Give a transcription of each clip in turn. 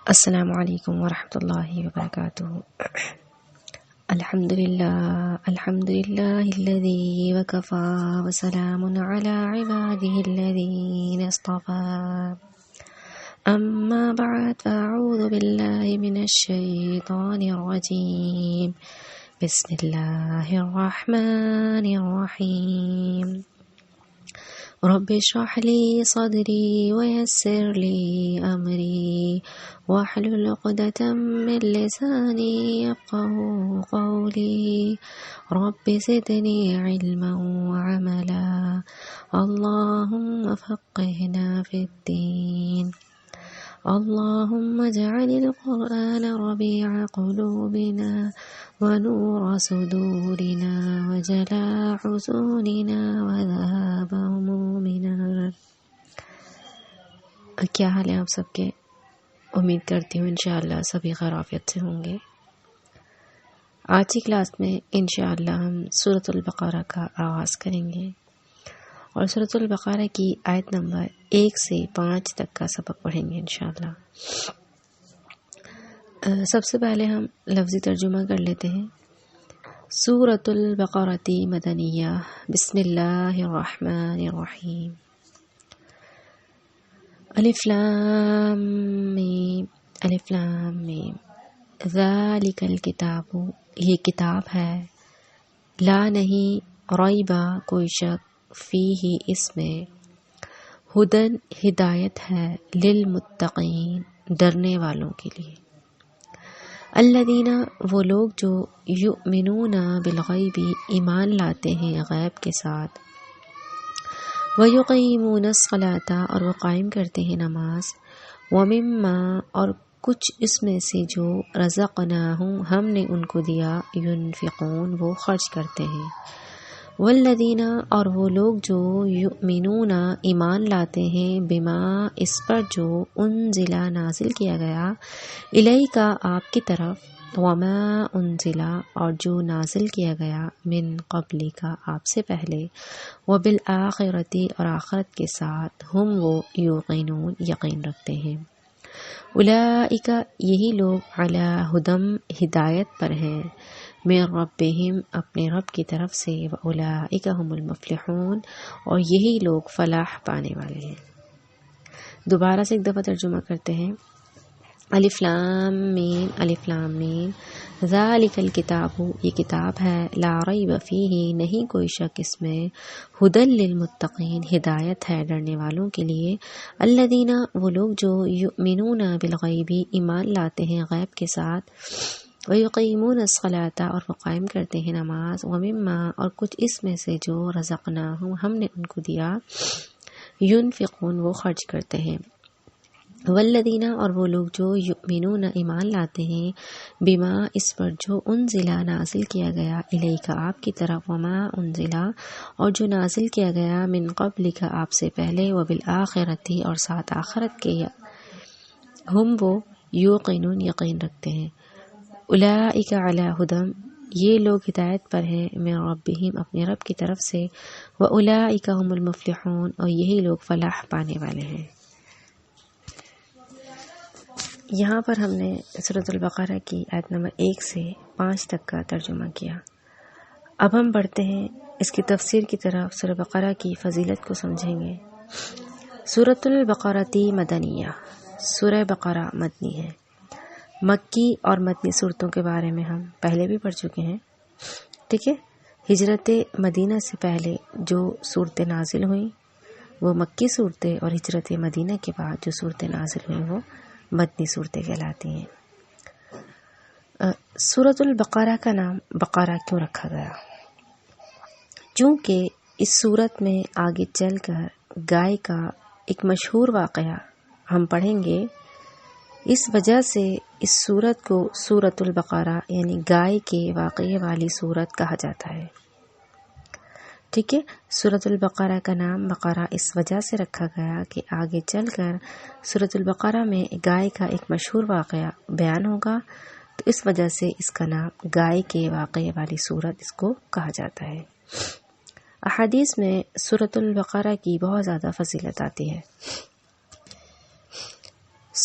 السلام علیکم ورحمۃ اللہ وبرکاتہ۔ الحمد للہ الذی وکفی وسلام علی عباده الذین اصطفی، اما بعد فاعوذ باللہ من الشیطان الرجیم، بسم اللہ الرحمن الرحیم۔ رب اشرح لي صدري ويسر لي أمري واحلل عقدة من لساني يفقهوا قولي، رب زدني علما وعملا، اللهم فقهنا في الدين، اللهم اجعل القرآن ربيع قلوبنا ونور صدورنا وجلاء حزوننا وذهاب همومنا۔ کیا حال ہے آپ سب کے؟ امید کرتی ہوں انشاءاللہ سبھی خیر عافیت سے ہوں گے۔ آج کی کلاس میں انشاءاللہ ہم سورۃ البقرہ کا آغاز کریں گے اور سورۃ البقرہ کی آیت نمبر 1 سے 5 تک کا سبق پڑھیں گے انشاءاللہ۔ سب سے پہلے ہم لفظی ترجمہ کر لیتے ہیں۔ سورۃ البقرہ مدنیہ، بسم اللہ الرحمن الرحیم۔ الف لام میم، الف لام میم، ذالک الکتاب، یہ کتاب ہے، لا نہیں، ریبہ کوئی شک، فیہ اس میں، ہدن ہدایت ہے، للمتقین ڈرنے والوں کے لیے، الذین وہ لوگ جو یؤمنون بالغیب ایمان لاتے ہیں غیب کے ساتھ، ویقیمون الصلاۃ اور وہ قائم کرتے ہیں نماز، ومما اور کچھ اس میں سے جو رزقناہم ہم نے ان کو دیا، ینفقون وہ خرچ کرتے ہیں، والذین اور وہ لوگ جو یؤمنون ایمان لاتے ہیں، بما اس پر جو انزل نازل کیا گیا، الیک آپ کی طرف، وما انزل اور جو نازل کیا گیا، من قبلک آپ سے پہلے، وبالآخرۃ اور آخرت کے ساتھ، ہم وہ یوقنون یقین رکھتے ہیں، اولئک یہی لوگ، علی ہدی ہدایت پر ہیں، من ربہم اپنے رب کی طرف سے، واولئک هم المفلحون اور یہی لوگ فلاح پانے والے ہیں۔ دوبارہ سے ایک دفعہ ترجمہ کرتے ہیں۔ الف لام میم، الف لام میم، ذالک الکتاب یہ کتاب ہے، لا ریب فیہ نہیں کوئی شک اس میں، ہدی للمتقین ہدایت ہے ڈرنے والوں کے لیے، الذین وہ لوگ جو یؤمنون بالغیب ایمان لاتے ہیں غیب کے ساتھ، ویقیمون الصلاۃ اور وہ قائم کرتے ہیں نماز، ومما اور کچھ اس میں سے جو رزقناہم ہم نے ان کو دیا، ینفقون وہ خرچ کرتے ہیں، والذین اور وہ لوگ جو یؤمنون ایمان لاتے ہیں، بما اس پر جو انزل نازل کیا گیا، الیک آپ کی طرف، وما انزل اور جو نازل کیا گیا، من قبلک آپ سے پہلے، وبالآخرۃ اور ساتھ آخرت کے، ہم وہ یوقنون یقین رکھتے ہیں، اولئک علی ہدی یہ لوگ ہدایت پر ہیں، من ربہم اپنے رب کی طرف سے، واولئک هم المفلحون اور یہی لوگ فلاح پانے والے ہیں۔ یہاں پر ہم نے سورۃ البقرہ کی آیت نمبر 1 سے 5 تک کا ترجمہ کیا۔ اب ہم بڑھتے ہیں اس کی تفسیر کی طرف، سورۃ بقرہ کی فضیلت کو سمجھیں گے۔ سورۃ البقرہ مدنیہ، سورہ بقرہ مدنی ہے۔ مکی اور مدنی صورتوں کے بارے میں ہم پہلے بھی پڑھ چکے ہیں، ٹھیک ہے۔ ہجرت مدینہ سے پہلے جو صورتیں نازل ہوئیں وہ مکی صورتیں، اور ہجرت مدینہ کے بعد جو صورتیں نازل ہوئیں وہ مدنی صورتیں کہلاتی ہیں۔ سورۃ البقرہ کا نام بقرہ کیوں رکھا گیا؟ چونکہ اس صورت میں آگے چل کر گائے کا ایک مشہور واقعہ ہم پڑھیں گے، اس وجہ سے اس صورت کو سورۃ البقرہ یعنی گائے کے واقعے والی صورت کہا جاتا ہے، ٹھیک ہے۔ سورۃ البقرہ کا نام بقرہ اس وجہ سے رکھا گیا کہ آگے چل کر سورۃ البقرہ میں گائے کا ایک مشہور واقعہ بیان ہوگا، تو اس وجہ سے اس کا نام گائے کے واقعے والی صورت اس کو کہا جاتا ہے۔ احادیث میں سورۃ البقرہ کی بہت زیادہ فضیلت آتی ہے۔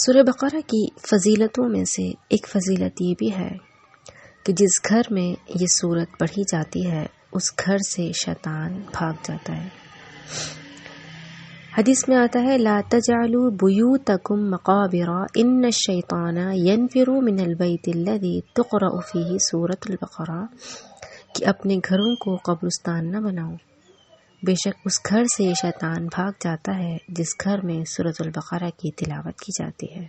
سورہ بقرہ کی فضیلتوں میں سے ایک فضیلت یہ بھی ہے کہ جس گھر میں یہ سورت پڑھی جاتی ہے اس گھر سے شیطان بھاگ جاتا ہے۔ حدیث میں آتا ہے لا تجعلوا بیوتکم مقابر ان الشیطان ینفر من البیت الذی تقرأ فیہ سورۃ البقرہ، کہ اپنے گھروں کو قبرستان نہ بناؤ، بے شک اس گھر سے یہ شیطان بھاگ جاتا ہے جس گھر میں سورۃ البقرہ کی تلاوت کی جاتی ہے۔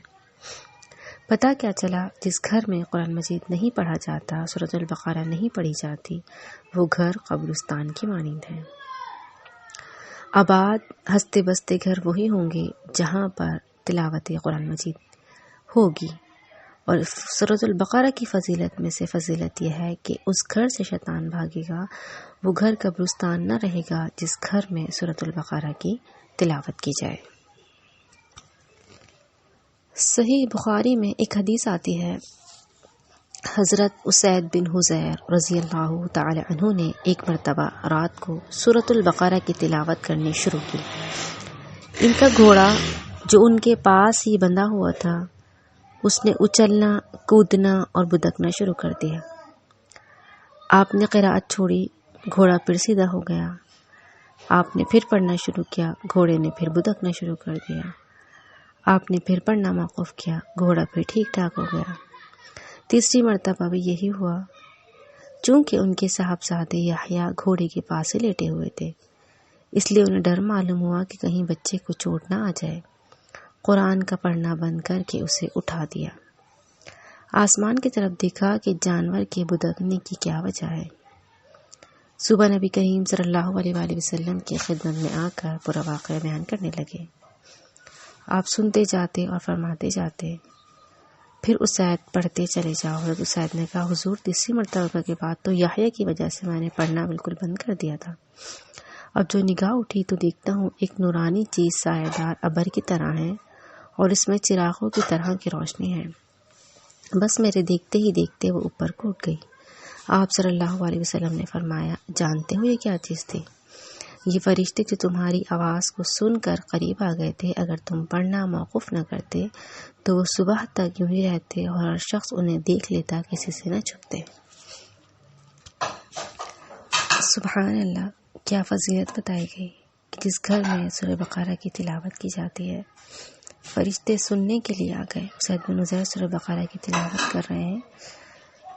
پتہ کیا چلا، جس گھر میں قرآن مجید نہیں پڑھا جاتا، سورۃ البقرہ نہیں پڑھی جاتی، وہ گھر قبرستان کی مانند ہے۔ آباد ہنستے بستے گھر وہی ہوں گے جہاں پر تلاوت قرآن مجید ہوگی۔ اور سورۃ البقرہ کی فضیلت میں سے فضیلت یہ ہے کہ اس گھر سے شیطان بھاگے گا، وہ گھر قبرستان نہ رہے گا جس گھر میں سورۃ البقرہ کی تلاوت کی جائے۔ صحیح بخاری میں ایک حدیث آتی ہے، حضرت اسید بن حضیر رضی اللہ تعالی عنہ نے ایک مرتبہ رات کو سورۃ البقرہ کی تلاوت کرنی شروع کی۔ ان کا گھوڑا جو ان کے پاس ہی بندھا ہوا تھا اس نے اچھلنا، کودنا اور بدکنا شروع کر دیا۔ آپ نے قرأت چھوڑی، گھوڑا پھر سیدھا ہو گیا۔ آپ نے پھر پڑھنا شروع کیا، گھوڑے نے پھر بدکنا شروع کر دیا۔ آپ نے پھر پڑھنا موقوف کیا، گھوڑا پھر ٹھیک ٹھاک ہو گیا۔ تیسری مرتبہ بھی یہی ہوا۔ چونکہ ان کے صاحبزادے یحییٰ گھوڑے کے پاس ہی لیٹے ہوئے تھے، اس لیے انہیں ڈر معلوم ہوا کہ کہیں بچے کو چوٹ نہ آ جائے۔ قرآن کا پڑھنا بند کر کے اسے اٹھا دیا۔ آسمان کی طرف دیکھا کہ جانور کے بدکنے کی کیا وجہ ہے۔ صبح نبی کریم صلی اللہ علیہ وآلہ وسلم کی خدمت میں آ کر پورا واقعہ بیان کرنے لگے۔ آپ سنتے جاتے اور فرماتے جاتے، پھر اسید پڑھتے چلے جاؤ۔ حضرت اسید نے کہا حضور تیسری مرتبہ کے بعد تو یحییٰ کی وجہ سے میں نے پڑھنا بالکل بند کر دیا تھا، اب جو نگاہ اٹھی تو دیکھتا ہوں ایک نورانی چیز سایہ دار ابر کی طرح ہے اور اس میں چراغوں کی طرح کی روشنی ہے۔ بس میرے دیکھتے ہی دیکھتے وہ اوپر کو اٹھ گئی۔ آپ صلی اللہ علیہ وسلم نے فرمایا جانتے ہو یہ کیا چیز تھی؟ یہ فرشتے جو تمہاری آواز کو سن کر قریب آ گئے تھے، اگر تم پڑھنا موقوف نہ کرتے تو وہ صبح تک یوں ہی رہتے اور ہر شخص انہیں دیکھ لیتا، کسی سے نہ چھپتے۔ سبحان اللہ، کیا فضیلت بتائی گئی کہ جس گھر میں سورہ بقرہ کی تلاوت کی جاتی ہے، فرشتے سننے کے لیے آ گئے۔ اسید بن حضیر سورہ بقرہ کی تلاوت کر رہے ہیں،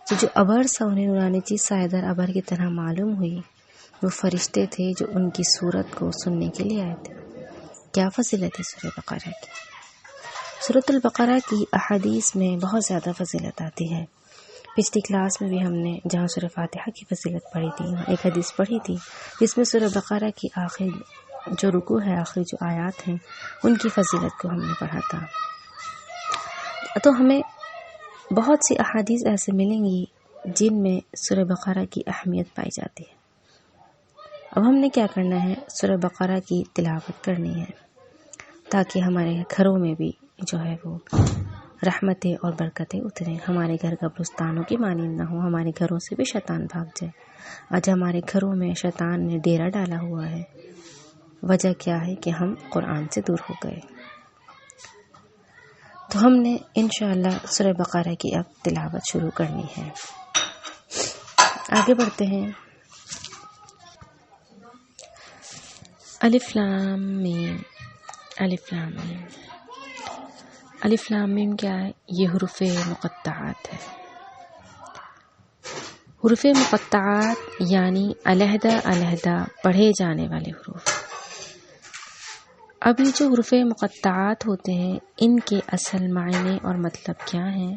تو جو ابر سا انہیں نورانی چیز سایہ دار ابر کی طرح معلوم ہوئی، وہ فرشتے تھے جو ان کی صورت کو سننے کے لیے آئے تھے۔ کیا فضیلت ہے سورہ بقرہ کی۔ سورۃ البقرہ کی احادیث میں بہت زیادہ فضیلت آتی ہے۔ پچھلی کلاس میں بھی ہم نے جہاں سورہ فاتحہ کی فضیلت پڑھی تھی، وہاں ایک حدیث پڑھی تھی جس میں سورہ بقرہ کی آخری جو رکوع ہے، آخری جو آیات ہیں، ان کی فضیلت کو ہم نے پڑھا تھا۔ تو ہمیں بہت سی احادیث ایسے ملیں گی جن میں سورہ بقرہ کی اہمیت پائی جاتی ہے۔ اب ہم نے کیا کرنا ہے، سورہ بقرہ کی تلاوت کرنی ہے تاکہ ہمارے گھروں میں بھی جو ہے وہ رحمتیں اور برکتیں اتریں، ہمارے گھر قبرستانوں کی مانند نہ ہو، ہمارے گھروں سے بھی شیطان بھاگ جائے۔ آج ہمارے گھروں میں شیطان نے ڈیرا ڈالا ہوا ہے، وجہ کیا ہے کہ ہم قرآن سے دور ہو گئے۔ تو ہم نے انشاءاللہ سورہ بقرہ کی اب تلاوت شروع کرنی ہے۔ آگے بڑھتے ہیں۔ الف لام میم، الف لام میم، الف لام میم کیا ہے؟ یہ حروف مقطعات ہے۔ حروف مقطعات یعنی علیحدہ علیحدہ پڑھے جانے والے حروف۔ اب یہ جو حروف مقطعات ہوتے ہیں، ان کے اصل معنی اور مطلب کیا ہیں؟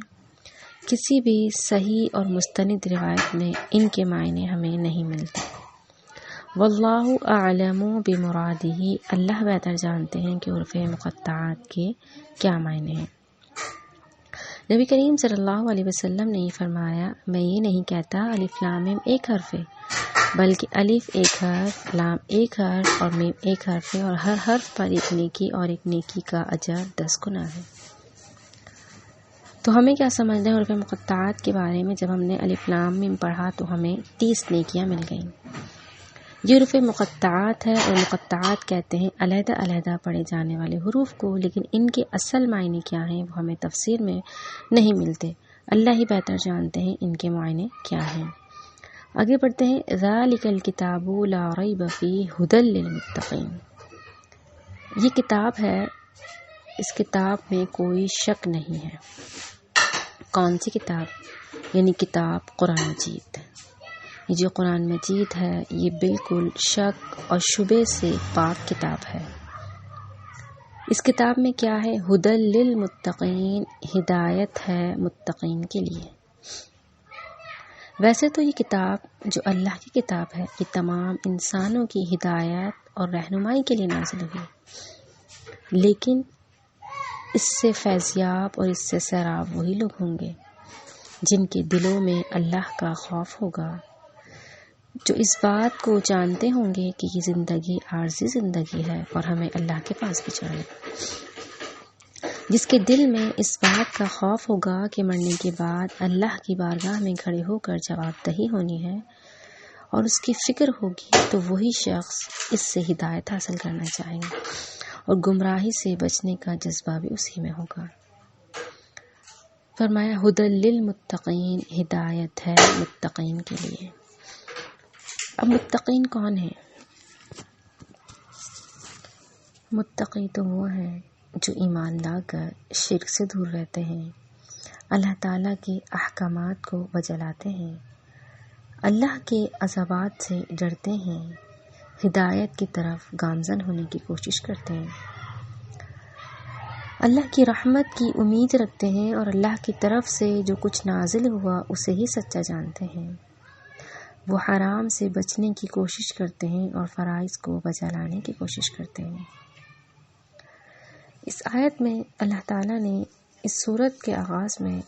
کسی بھی صحیح اور مستند روایت میں ان کے معنی ہمیں نہیں ملتے۔ واللہ اعلم بمرادہ، اللہ بہتر جانتے ہیں کہ حروف مقطعات کے کیا معنی ہیں۔ نبی کریم صلی اللہ علیہ وسلم نے یہ فرمایا، میں یہ نہیں کہتا الف لام میم ایک حرف ہے، بلکہ الف ایک حرف، لام ایک حرف اور میم ایک حرف ہے، اور ہر حرف پر ایک نیکی اور ایک نیکی کا اجر 10 گنا ہے۔ تو ہمیں کیا سمجھنا ہے حروف مقطعات کے بارے میں؟ جب ہم نے الف لام میم پڑھا تو ہمیں 30 نیکیاں مل گئیں۔ یہ حروف مقطعات ہے، اور مقطعات کہتے ہیں علیحدہ علیحدہ پڑھے جانے والے حروف کو، لیکن ان کے اصل معنی کیا ہیں وہ ہمیں تفسیر میں نہیں ملتے، اللہ ہی بہتر جانتے ہیں ان کے معنی کیا ہیں۔ آگے بڑھتے ہیں۔ ذالک الکتاب لا ریب فیہ ھدی للمتقین، یہ کتاب ہے، اس کتاب میں کوئی شک نہیں ہے۔ کون سی کتاب؟ یعنی کتاب قرآن مجید۔ یہ جو قرآن مجید ہے یہ بالکل شک اور شبہ سے پاک کتاب ہے۔ اس کتاب میں کیا ہے؟ ھدی للمتقین، ہدایت ہے متقین کے لیے۔ ویسے تو یہ کتاب جو اللہ کی کتاب ہے یہ تمام انسانوں کی ہدایت اور رہنمائی کے لیے نازل ہوئی، لیکن اس سے فیضیاب اور اس سے سیراب وہی لوگ ہوں گے جن کے دلوں میں اللہ کا خوف ہوگا، جو اس بات کو جانتے ہوں گے کہ یہ زندگی عارضی زندگی ہے اور ہمیں اللہ کے پاس بھی جانا ہے، جس کے دل میں اس بات کا خوف ہوگا کہ مرنے کے بعد اللہ کی بارگاہ میں کھڑے ہو کر جواب دہی ہونی ہے، اور اس کی فکر ہوگی، تو وہی شخص اس سے ہدایت حاصل کرنا چاہیں گے اور گمراہی سے بچنے کا جذبہ بھی اسی میں ہوگا۔ فرمایا ھدی للمتقین، ہدایت ہے متقین کے لیے۔ اب متقین کون ہیں؟ متقی تو وہ ہیں جو ایمان لا کر شرک سے دور رہتے ہیں، اللہ تعالیٰ کے احکامات کو بجلاتے ہیں، اللہ کے عذابات سے ڈرتے ہیں، ہدایت کی طرف گامزن ہونے کی کوشش کرتے ہیں، اللہ کی رحمت کی امید رکھتے ہیں، اور اللہ کی طرف سے جو کچھ نازل ہوا اسے ہی سچا جانتے ہیں، وہ حرام سے بچنے کی کوشش کرتے ہیں اور فرائض کو بجا لانے کی کوشش کرتے ہیں۔ اس آیت میں اللہ تعالیٰ نے اس سورت کے آغاز میں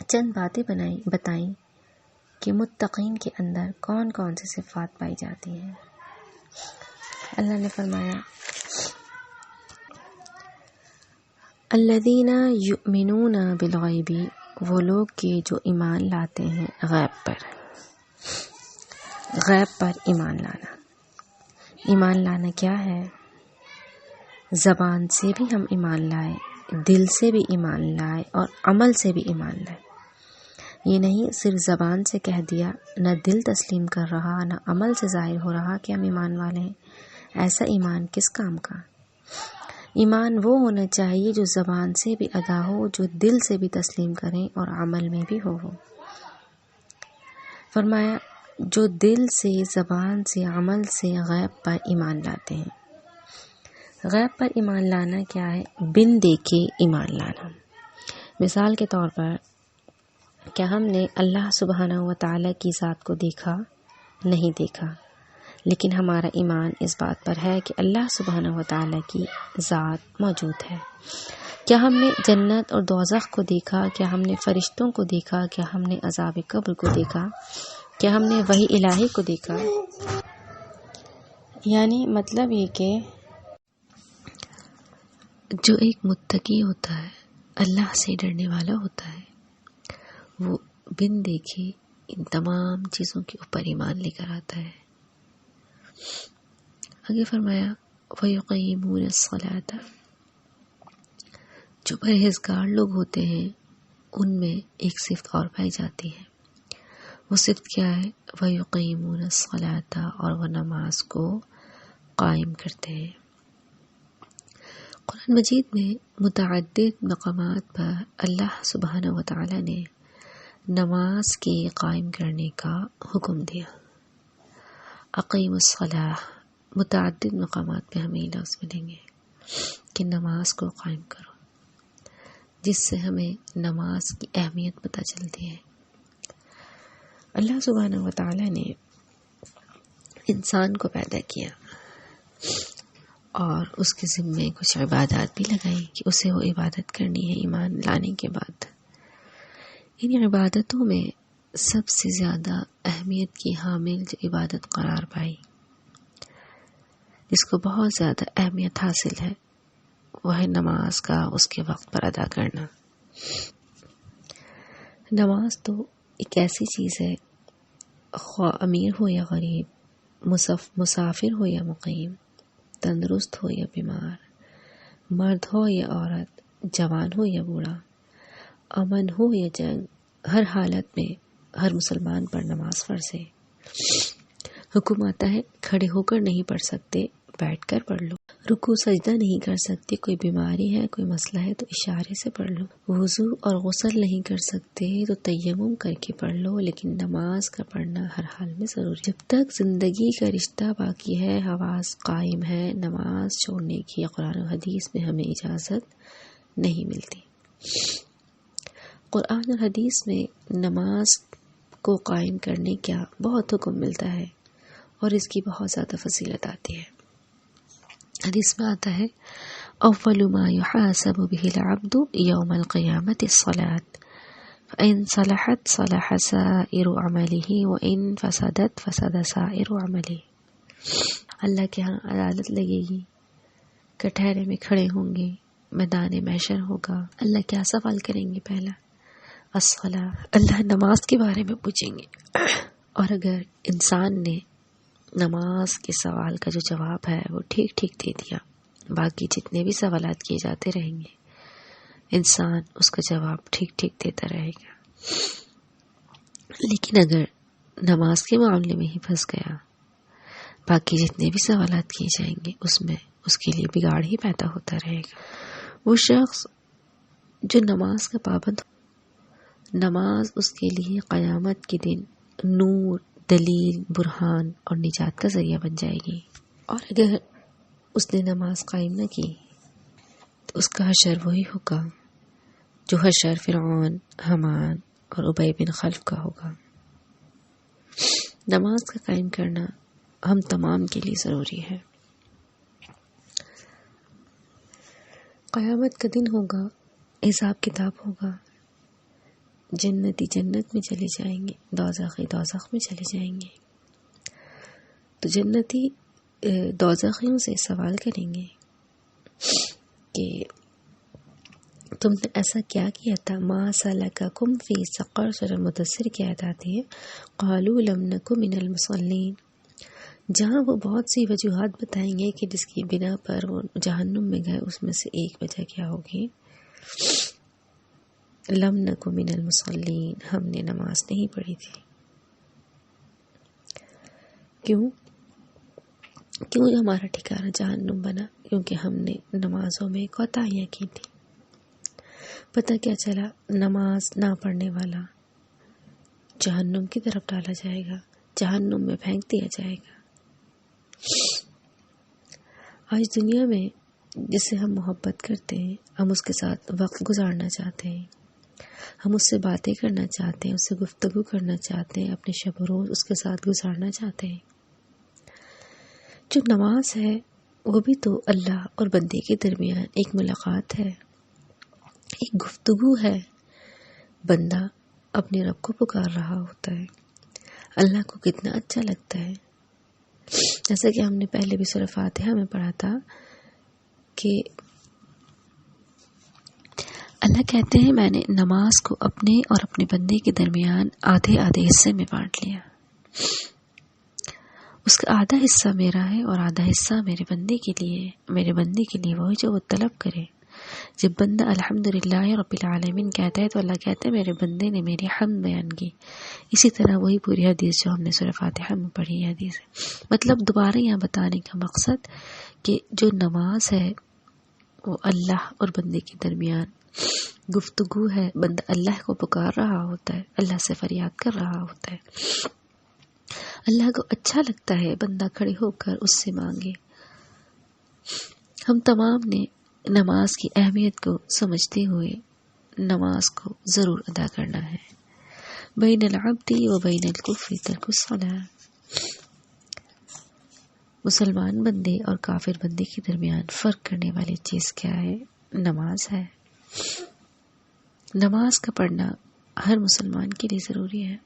چند باتیں بتائیں کہ متقین کے اندر کون کون سی صفات پائی جاتی ہیں۔ اللہ نے فرمایا الذین یؤمنون بالغیب، وہ لوگ کے جو ایمان لاتے ہیں غیب پر۔ غیب پر ایمان لانا، ایمان لانا کیا ہے؟ زبان سے بھی ہم ایمان لائے، دل سے بھی ایمان لائے، اور عمل سے بھی ایمان لائے۔ یہ نہیں صرف زبان سے کہہ دیا، نہ دل تسلیم کر رہا، نہ عمل سے ظاہر ہو رہا کہ ہم ایمان والے ہیں۔ ایسا ایمان کس کام کا؟ ایمان وہ ہونا چاہیے جو زبان سے بھی ادا ہو، جو دل سے بھی تسلیم کریں اور عمل میں بھی ہو۔ فرمایا جو دل سے، زبان سے، عمل سے غیب پر ایمان لاتے ہیں۔ غیب پر ایمان لانا کیا ہے؟ بن دیکھے ایمان لانا۔ مثال کے طور پر کیا ہم نے اللہ سبحانہ و تعالیٰ کی ذات کو دیکھا؟ نہیں دیکھا، لیکن ہمارا ایمان اس بات پر ہے کہ اللہ سبحانہ و تعالیٰ کی ذات موجود ہے۔ کیا ہم نے جنت اور دوزخ کو دیکھا؟ کیا ہم نے فرشتوں کو دیکھا؟ کیا ہم نے عذاب قبر کو دیکھا؟ کیا ہم نے وحی الہی کو دیکھا؟ یعنی مطلب یہ کہ جو ایک متقی ہوتا ہے، اللہ سے ڈرنے والا ہوتا ہے، وہ بن دیکھے ان تمام چیزوں کے اوپر ایمان لے کر آتا ہے۔ آگے فرمایا وَيُقِيمُونَ الصَّلَاةَ، جو پرہیزگار لوگ ہوتے ہیں ان میں ایک صفت اور پائی جاتی ہے۔ وہ صفت کیا ہے؟ وَيُقِيمُونَ الصَّلَاةَ، اور وہ نماز کو قائم کرتے ہیں۔ قرآن مجید میں متعدد مقامات پر اللہ سبحانہ و تعالی نے نماز کے قائم کرنے کا حکم دیا۔ اقیم الصلاۃ، متعدد مقامات پہ ہمیں لفظ ملیں گے کہ نماز کو قائم کرو، جس سے ہمیں نماز کی اہمیت پتہ چلتی ہے۔ اللہ سبحانہ و تعالی نے انسان کو پیدا کیا اور اس کے ذمے کچھ عبادات بھی لگائی کہ اسے وہ عبادت کرنی ہے ایمان لانے کے بعد۔ ان عبادتوں میں سب سے زیادہ اہمیت کی حامل جو عبادت قرار پائی، جس کو بہت زیادہ اہمیت حاصل ہے، وہ ہے نماز کا اس کے وقت پر ادا کرنا۔ نماز تو ایک ایسی چیز ہے، خواہ امیر ہو یا غریب، مسافر ہو یا مقیم، تندرست ہو یا بیمار، مرد ہو یا عورت، جوان ہو یا بوڑھا، امن ہو یا جنگ، ہر حالت میں ہر مسلمان پر نماز فرض ہے۔ حکم آتا ہے کھڑے ہو کر نہیں پڑھ سکتے، بیٹھ کر پڑھ لو۔ رکوع سجدہ نہیں کر سکتے، کوئی بیماری ہے، کوئی مسئلہ ہے تو اشارے سے پڑھ لو۔ وضو اور غسل نہیں کر سکتے تو تیمم کر کے پڑھ لو، لیکن نماز کا پڑھنا ہر حال میں ضروری۔ جب تک زندگی کا رشتہ باقی ہے، حواس قائم ہے، نماز چھوڑنے کی قرآن و حدیث میں ہمیں اجازت نہیں ملتی۔ قرآن اور حدیث میں نماز کو قائم کرنے کا بہت حکم ملتا ہے اور اس کی بہت زیادہ فضیلت آتی ہے۔ حدیث میں آتا ہے اول ما يحاسب به العبد يوم القيامة الصلاة فإن صلحت صلح سائر عمله وإن فسدت فسد سائر عمله۔ اللہ کے ہاں عدالت لگے گی، کٹہرے میں کھڑے ہوں گے، میدان محشر ہوگا، اللہ کیا سوال کریں گے؟ پہلا الصلاة، اللہ نماز کے بارے میں پوچھیں گے، اور اگر انسان نے نماز کے سوال کا جو جواب ہے وہ ٹھیک ٹھیک دے دیا، باقی جتنے بھی سوالات کیے جاتے رہیں گے انسان اس کا جواب ٹھیک ٹھیک دیتا رہے گا۔ لیکن اگر نماز کے معاملے میں ہی پھنس گیا، باقی جتنے بھی سوالات کیے جائیں گے اس میں اس کے لیے بگاڑ ہی پیدا ہوتا رہے گا۔ وہ شخص جو نماز کا پابند ہو، نماز اس کے لیے قیامت کے دن نور، دلیل، برہان اور نجات کا ذریعہ بن جائے گی، اور اگر اس نے نماز قائم نہ کی تو اس کا حشر وہی ہوگا جو حشر فرعون، حامان اور ابی بن خلف کا ہوگا۔ نماز کا قائم کرنا ہم تمام کے لیے ضروری ہے۔ قیامت کا دن ہوگا، حساب کتاب ہوگا، جنتی جنت میں چلے جائیں گے، دوزخی دوزخ میں چلے جائیں گے، تو جنتی دوزخیوں سے سوال کریں گے کہ تم نے ایسا کیا کیا تھا؟ ما سلککم فی سقر، سورہ مدثر کی آیت آتی ہے قالوا لم نک من المصلین، جہاں وہ بہت سی وجوہات بتائیں گے کہ جس کی بنا پر وہ جہنم میں گئے، اس میں سے ایک وجہ کیا ہوگی؟ لم نک من المصلین، ہم نے نماز نہیں پڑھی تھی۔ کیوں ہمارا ٹھکانہ جہنم بنا؟ کیونکہ ہم نے نمازوں میں کوتاہیاں کی تھی۔ پتہ کیا چلا؟ نماز نہ پڑھنے والا جہنم کی طرف ڈالا جائے گا، جہنم میں پھینک دیا جائے گا۔ آج دنیا میں جس سے ہم محبت کرتے ہیں، ہم اس کے ساتھ وقت گزارنا چاہتے ہیں، ہم اس سے باتیں کرنا چاہتے ہیں، اس سے گفتگو کرنا چاہتے ہیں، اپنے شب و روز اس کے ساتھ گزارنا چاہتے ہیں۔ جو نماز ہے وہ بھی تو اللہ اور بندے کے درمیان ایک ملاقات ہے، ایک گفتگو ہے۔ بندہ اپنے رب کو پکار رہا ہوتا ہے، اللہ کو کتنا اچھا لگتا ہے۔ جیسا کہ ہم نے پہلے بھی سورہ فاتحہ میں پڑھا تھا کہ اللہ کہتے ہیں میں نے نماز کو اپنے اور اپنے بندے کے درمیان آدھے آدھے حصے میں بانٹ لیا، اس کا آدھا حصہ میرا ہے اور آدھا حصہ میرے بندے کے لیے، میرے بندے کے لیے وہی جو وہ طلب کرے۔ جب بندہ الحمدللہ رب العالمین کہتا ہے تو اللہ کہتا ہے میرے بندے نے میری حمد بیان کی۔ اسی طرح وہی پوری حدیث جو ہم نے سورہ فاتحہ میں پڑھی ہے حدیث ہے۔ مطلب دوبارہ یہاں بتانے کا مقصد کہ جو نماز ہے وہ اللہ اور بندے کے درمیان گفتگو ہے، بندہ اللہ کو پکار رہا ہوتا ہے، اللہ سے فریاد کر رہا ہوتا ہے، اللہ کو اچھا لگتا ہے بندہ کھڑے ہو کر اس سے مانگے۔ ہم تمام نے نماز کی اہمیت کو سمجھتے ہوئے نماز کو ضرور ادا کرنا ہے۔ بین العبد و بین الکفر ترک الصلاۃ، مسلمان بندے اور کافر بندے کے درمیان فرق کرنے والی چیز کیا ہے؟ نماز ہے۔ نماز کا پڑھنا ہر مسلمان کے لیے ضروری ہے۔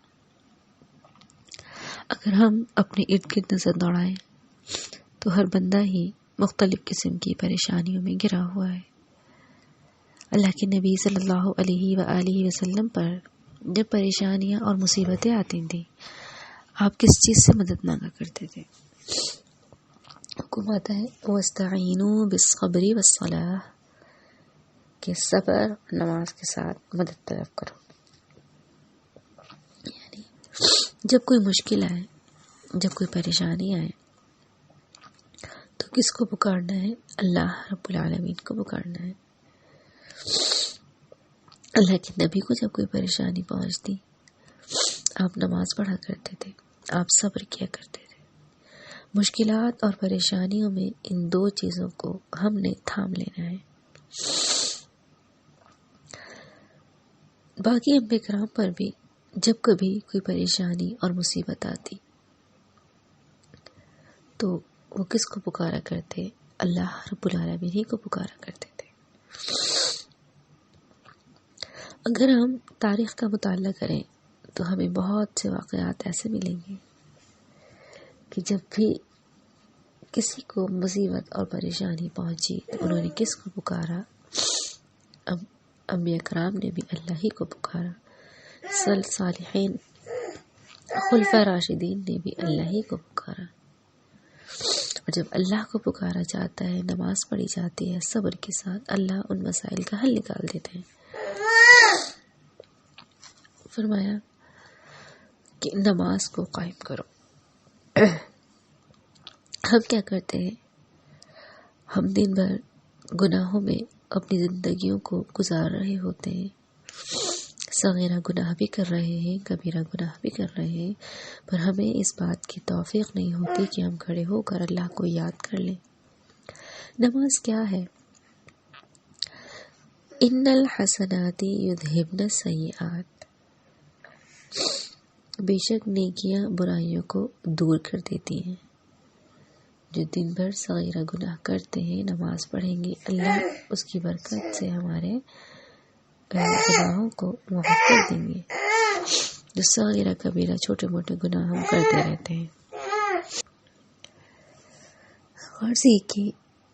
اگر ہم اپنے ارد گرد نظر دوڑائیں تو ہر بندہ ہی مختلف قسم کی پریشانیوں میں گھرا ہوا ہے۔ اللہ کے نبی صلی اللہ علیہ وآلہ وسلم پر جب پریشانیاں اور مصیبتیں آتی تھیں، آپ کس چیز سے مدد مانگا کرتے تھے؟ حکم آتا ہے وَاسْتَعِینُوا بِالصَّبْرِ وَالصَّلَاةِ کہ صبر نماز کے ساتھ مدد طلب کرو. یعنی جب کوئی مشکل آئے، جب کوئی پریشانی آئے تو کس کو پکارنا ہے؟ اللہ رب العالمین کو پکارنا ہے. اللہ کے نبی کو جب کوئی پریشانی پہنچتی آپ نماز پڑھا کرتے تھے، آپ صبر کیا کرتے تھے. مشکلات اور پریشانیوں میں ان دو چیزوں کو ہم نے تھام لینا ہے. باقی انبیاء کرام پر بھی جب کبھی کوئی پریشانی اور مصیبت آتی تو وہ کس کو پکارا کرتے؟ اللہ رب العالمین ہی کو پکارا کرتے تھے. اگر ہم تاریخ کا مطالعہ کریں تو ہمیں بہت سے واقعات ایسے ملیں گے کہ جب بھی کسی کو مصیبت اور پریشانی پہنچی تو انہوں نے کس کو پکارا؟ انبیاء کرام نے بھی اللہ ہی کو پکارا. صالحین خلفاء راشدین نے بھی اللہ ہی کو پکارا. اور جب اللہ کو پکارا جاتا ہے، نماز پڑھی جاتی ہے صبر کے ساتھ، اللہ ان مسائل کا حل نکال دیتے ہیں. فرمایا کہ نماز کو قائم کرو. ہم کیا کرتے ہیں؟ ہم دن بھر گناہوں میں اپنی زندگیوں کو گزار رہے ہوتے ہیں. صغیرہ گناہ بھی کر رہے ہیں، کبیرہ گناہ بھی کر رہے ہیں، پر ہمیں اس بات کی توفیق نہیں ہوتی کہ ہم کھڑے ہو کر اللہ کو یاد کر لیں. نماز کیا ہے؟ ان الحسنات یذہبن السیئات، بے شک نیکیاں برائیوں کو دور کر دیتی ہیں. جو دن بھر صغیرہ گناہ کرتے ہیں، نماز پڑھیں گے، اللہ اس کی برکت سے ہمارے گناہوں کو معاف کر دیں گے. جو صغیرہ کبیرہ چھوٹے موٹے گناہ ہم کرتے رہتے ہیں. غرض یہ کہ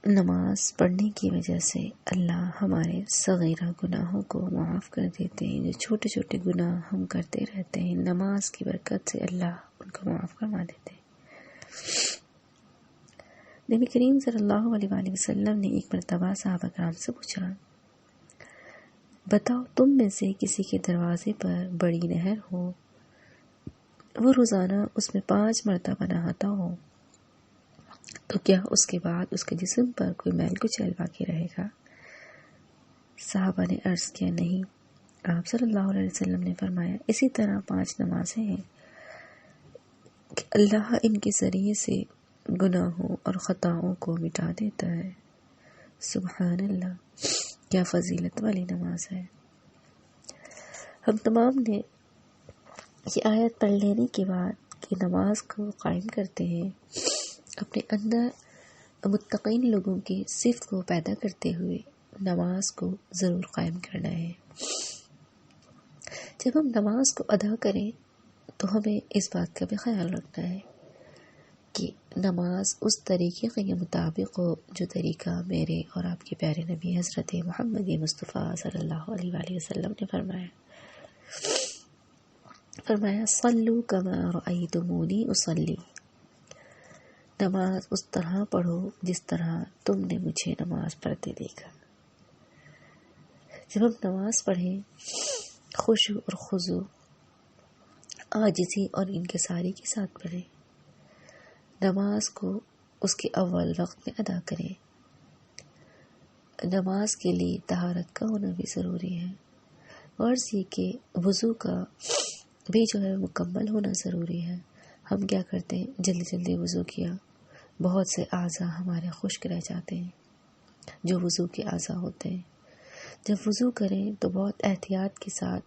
نماز پڑھنے کی وجہ سے اللہ ہمارے صغیرہ گناہوں کو معاف کر دیتے ہیں. جو چھوٹے چھوٹے گناہ ہم کرتے رہتے ہیں، نماز کی برکت سے اللہ ان کو معاف فرما دیتے ہیں. نبی کریم صلی اللہ علیہ وآلہ وسلم نے ایک مرتبہ صحابہ کرام سے پوچھا، بتاؤ تم میں سے کسی کے دروازے پر بڑی نہر ہو، وہ روزانہ اس میں 5 مرتبہ نہاتا ہو، تو کیا اس کے بعد اس کے جسم پر کوئی میل کچیل باقی رہے گا؟ صحابہ نے عرض کیا نہیں. آپ صلی اللہ علیہ وسلم نے فرمایا اسی طرح 5 نمازیں ہیں کہ اللہ ان کے ذریعے سے گناہوں اور خطاؤں کو مٹا دیتا ہے. سبحان اللہ، کیا فضیلت والی نماز ہے. ہم تمام نے یہ آیت پڑھ لینے کے بعد کہ نماز کو قائم کرتے ہیں، اپنے اندر متقین لوگوں کی صفت کو پیدا کرتے ہوئے نماز کو ضرور قائم کرنا ہے. جب ہم نماز کو ادا کریں تو ہمیں اس بات کا بھی خیال رکھنا ہے کہ نماز اس طریقے کے مطابق ہو جو طریقہ میرے اور آپ کے پیارے نبی حضرت محمد مصطفیٰ صلی اللہ علیہ وآلہ وسلم نے فرمایا صلو کما رأیتمونی اصلی، نماز اس طرح پڑھو جس طرح تم نے مجھے نماز پڑھتے دیکھا. جب ہم نماز پڑھیں خشوع اور خضوع، عاجزی اور انکساری کے ساتھ پڑھیں. نماز کو اس کے اول وقت میں ادا کریں. نماز کے لیے طہارت کا ہونا بھی ضروری ہے. غرض یہ کہ وضو کا بھی جو ہے مکمل ہونا ضروری ہے. ہم کیا کرتے ہیں؟ جلدی جلدی وضو کیا، بہت سے اعضاء ہمارے خشک رہ جاتے ہیں جو وضو کے اعضاء ہوتے ہیں. جب وضو کریں تو بہت احتیاط کے ساتھ،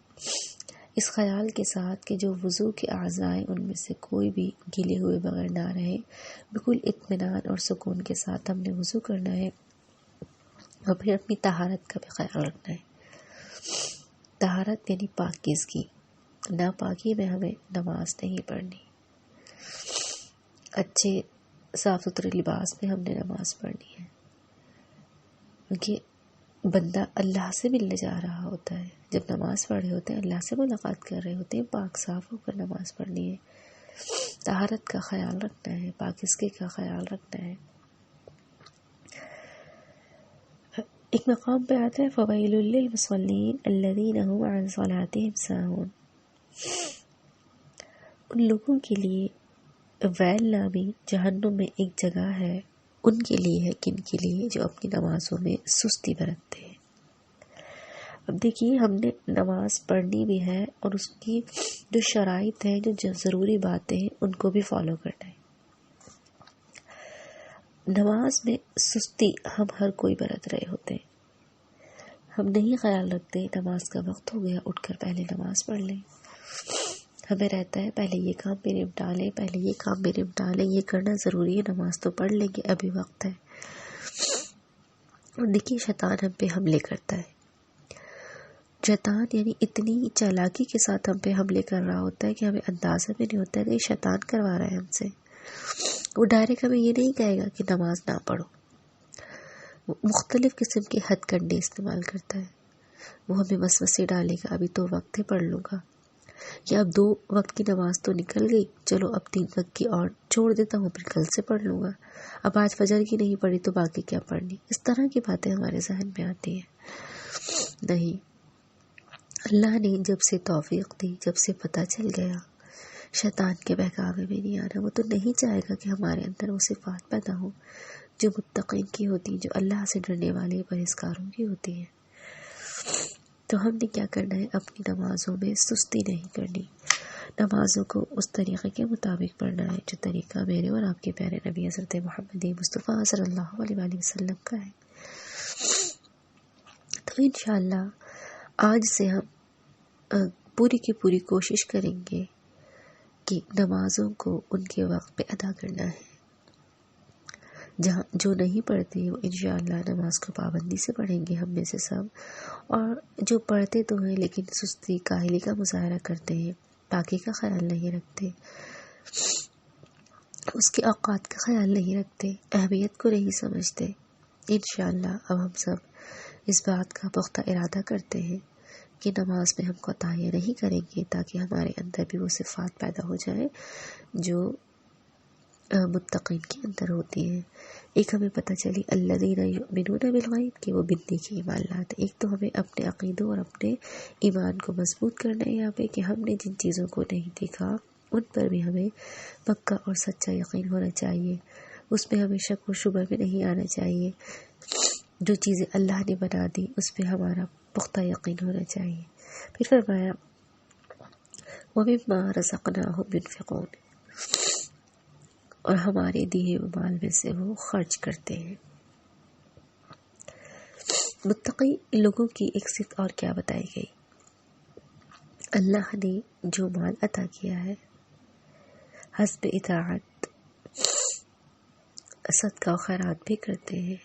اس خیال کے ساتھ کہ جو وضو کے اعضاء ہیں ان میں سے کوئی بھی گیلے ہوئے بغیر نہ رہے، بالکل اطمینان اور سکون کے ساتھ ہم نے وضو کرنا ہے. اور پھر اپنی طہارت کا بھی خیال رکھنا ہے. طہارت یعنی پاکیزگی، ناپاکی میں ہمیں نماز نہیں پڑھنی. اچھے صاف ستھرے لباس میں ہم نے نماز پڑھنی ہے، کیونکہ بندہ اللہ سے ملنے جا رہا ہوتا ہے. جب نماز پڑھ رہے ہوتے ہیں اللہ سے ملاقات کر رہے ہوتے ہیں. پاک صاف ہو کر نماز پڑھنی ہے. طہارت کا خیال رکھنا ہے، پاکیزگی کا خیال رکھنا ہے. ایک مقام پہ آتا ہے فویل للمصلین الذین هم عن صلاتهم ساہون، ان لوگوں کے لیے ویل نامی جہنم میں ایک جگہ ہے، ان کے لیے ہے، کن کے لیے؟ جو اپنی نمازوں میں سستی برتتے ہیں۔ اب دیکھیے، ہم نے نماز پڑھنی بھی ہے اور اس کی جو شرائط ہیں، جو ضروری باتیں ہیں، ان کو بھی فالو کرنا ہے۔ نماز میں سستی ہم ہر کوئی برت رہے ہوتے ہیں، ہم نہیں خیال رکھتے نماز کا وقت ہو گیا، اٹھ کر پہلے نماز پڑھ لیں۔ ہمیں رہتا ہے پہلے یہ کام میں نپٹا لیں، پہلے یہ کام میں نپٹا لیں، یہ کرنا ضروری ہے، نماز تو پڑھ لیں گے، ابھی وقت ہے۔ اور دیکھیے شیطان ہم پہ حملے کرتا ہے، شیطان یعنی اتنی چالاکی کے ساتھ ہم پہ حملے کر رہا ہوتا ہے کہ ہمیں اندازہ بھی نہیں ہوتا ہے کہ شیطان کروا رہا ہے ہم سے۔ وہ ڈائریکٹ ہمیں یہ نہیں کہے گا کہ نماز نہ پڑھو، وہ مختلف قسم کے ہتھ کنڈے استعمال کرتا ہے۔ وہ ہمیں وسوسے ڈالے گا، ابھی تو وقت ہے پڑھ لوں گا، یا اب 2 وقت کی نماز تو نکل گئی، چلو اب 3 وقت کی اور چھوڑ دیتا ہوں، پھر کل سے پڑھ لوں گا، اب آج فجر کی نہیں پڑھی تو باقی کیا پڑھنی۔ اس طرح کی باتیں ہمارے ذہن میں آتی ہیں۔ نہیں، اللہ نے جب سے توفیق دی، جب سے پتہ چل گیا شیطان کے بہکاوے میں نہیں آنا، وہ تو نہیں چاہے گا کہ ہمارے اندر وہ صفات پیدا ہوں جو متقین کی ہوتی ہیں، جو اللہ سے ڈرنے والے پرہیزگاروں کی ہوتی ہیں۔ تو ہم نے کیا کرنا ہے؟ اپنی نمازوں میں سستی نہیں کرنی، نمازوں کو اس طریقے کے مطابق پڑھنا ہے جو طریقہ میرے اور آپ کے پیارے نبی حضرت محمد مصطفیٰ صلی اللہ علیہ وآلہ وسلم کا ہے۔ تو انشاءاللہ آج سے ہم پوری کی پوری کوشش کریں گے کہ نمازوں کو ان کے وقت پہ ادا کرنا ہے۔ جہاں جو نہیں پڑھتے وہ انشاءاللہ نماز کو پابندی سے پڑھیں گے، ہم میں سے سب، اور جو پڑھتے تو ہیں لیکن سستی کاہلی کا مظاہرہ کرتے ہیں، پاکی کا خیال نہیں رکھتے، اس کے اوقات کا خیال نہیں رکھتے، اہمیت کو نہیں سمجھتے، انشاءاللہ اب ہم سب اس بات کا پختہ ارادہ کرتے ہیں کہ نماز میں ہم کوتاہیاں نہیں کریں گے، تاکہ ہمارے اندر بھی وہ صفات پیدا ہو جائیں جو متقین کے اندر ہوتی ہیں۔ ایک ہمیں پتہ چلی الذین یؤمنون بالغیب کہ وہ بننے کی ایمان لاتے۔ ایک تو ہمیں اپنے عقیدوں اور اپنے ایمان کو مضبوط کرنا ہے یہاں پہ کہ ہم نے جن چیزوں کو نہیں دیکھا ان پر بھی ہمیں پکا اور سچا یقین ہونا چاہیے، اس میں ہمیں شک و شبہ میں نہیں آنا چاہیے، جو چیزیں اللہ نے بنا دی اس پہ ہمارا پختہ یقین ہونا چاہیے۔ پھر فرمایا وَمِمَّا رَزَقْنَاهُمْ يُنْفِقُونَ، اور ہمارے دیے ہوئے مال میں سے وہ خرچ کرتے ہیں۔ متقی لوگوں کی ایک صفت اور کیا بتائی گئی؟ اللہ نے جو مال عطا کیا ہے حسب اطاعت صدقہ و خیرات بھی کرتے ہیں،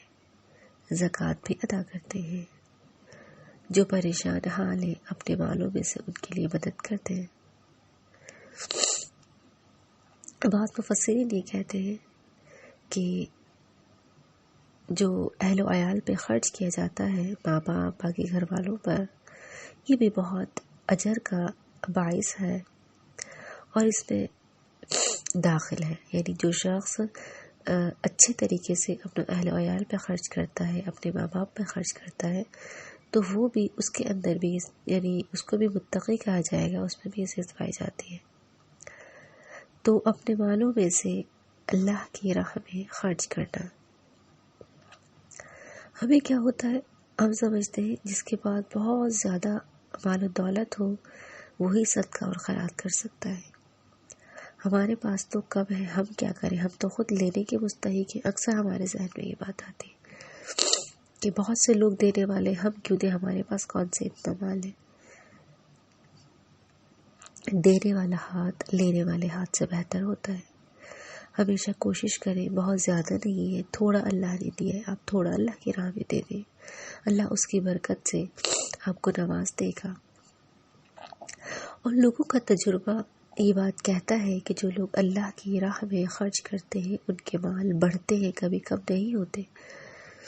زکوٰۃ بھی ادا کرتے ہیں، جو پریشان حال ہیں اپنے مالوں میں سے ان کے لیے مدد کرتے ہیں۔ بعض مفسرین یہ کہتے ہیں کہ جو اہل و عیال پہ خرچ کیا جاتا ہے، ماں باپ باقی گھر والوں پر، یہ بھی بہت اجر کا باعث ہے اور اس میں داخل ہے، یعنی جو شخص اچھے طریقے سے اپنے اہل و عیال پہ خرچ کرتا ہے، اپنے ماں باپ پہ خرچ کرتا ہے، تو وہ بھی اس کے اندر بھی یعنی اس کو بھی متقی کہا جائے گا، اس میں بھی صفت پائی جاتی ہے۔ تو اپنے مالوں میں سے اللہ کی راہ میں خرچ کرنا۔ ہمیں کیا ہوتا ہے، ہم سمجھتے ہیں جس کے پاس بہت زیادہ مال و دولت ہو وہی صدقہ اور خیرات کر سکتا ہے، ہمارے پاس تو کم ہے، ہم کیا کریں، ہم تو خود لینے کے مستحق ہیں۔ اکثر ہمارے ذہن میں یہ بات آتی ہے کہ بہت سے لوگ دینے والے، ہم کیوں دیں، ہمارے پاس کون سے اتنا مال ہے۔ دینے والا ہاتھ لینے والے ہاتھ سے بہتر ہوتا ہے۔ ہمیشہ کوشش کریں، بہت زیادہ نہیں ہے، تھوڑا اللہ نے دیا ہے، آپ تھوڑا اللہ کی راہ میں دے دیں، اللہ اس کی برکت سے آپ کو نواز دے گا۔ اور لوگوں کا تجربہ یہ بات کہتا ہے کہ جو لوگ اللہ کی راہ میں خرچ کرتے ہیں ان کے مال بڑھتے ہیں، کبھی کم نہیں ہوتے۔